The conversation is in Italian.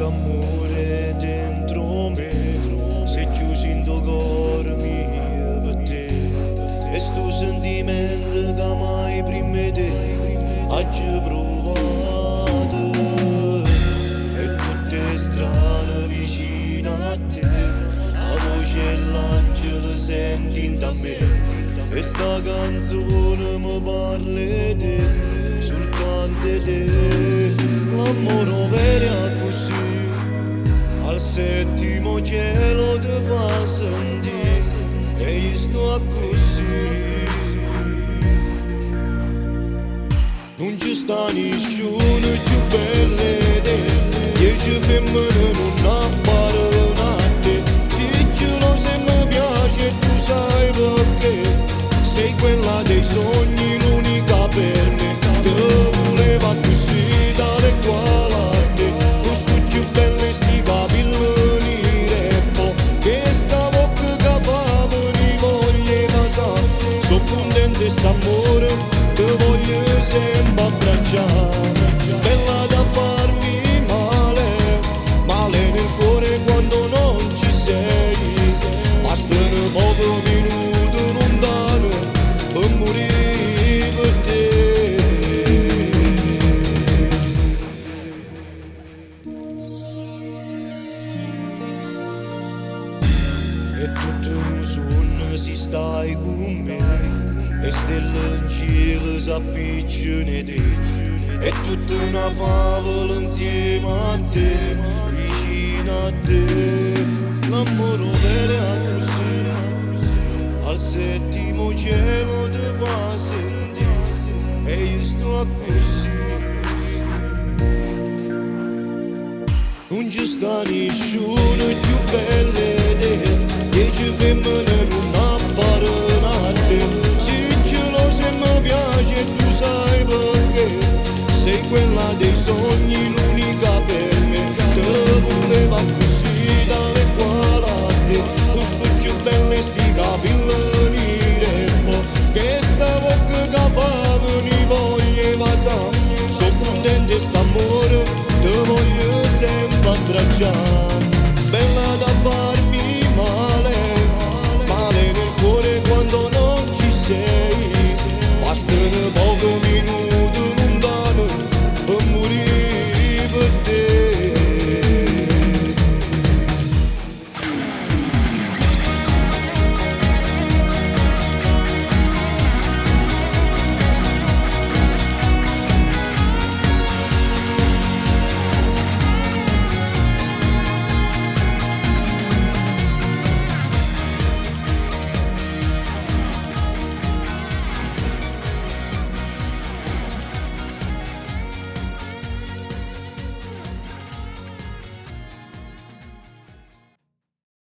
Quest'amore dentro me, se chiuso in tuo cuore mio per te, e sto sentimento che mai prima te oggi provato, e tutte strane vicino a te, la voce dell'angelo senti da me, e sta canzone mi parla di te, soltanto di te. L'amore vero è così, al settimo cielo ti fa sentire, e io sto così. Non ci sta nessuno più belle di te, 10 femmine non appaiono a te. Se ce lo se mi piace tu sai perché, sei quella dei sogni, l'unica per me. Te voleva così dalle quali a te, questo più belle sti capelli repo, che sta bocca che fa mi voglia passare. Sono contento st'amore, te voglio sempre abbracciare, bella da farmi male, male nel cuore quando non ci sei, bastano pochi minuti lontano per morire per te. E tutto un sogno si stai con me, e stelle in cielo s'appicciano te, è tutta una favola insieme a te, vicino a te. L'amore vero è così, al settimo cielo ti fa sentire, e io sto così. Non ci sta nessuno più belle di te, 10 femmine non appaiono a te. Se ce lo se mi piace tu sai perché, sei quella dei sogni, l'unica per me. Te voleva così dalle quali a te, questo più belle sti capelli repo, che sta bocca che fa mi voglia passare. Sono contento st'amore, te voglio sempre abbracciare.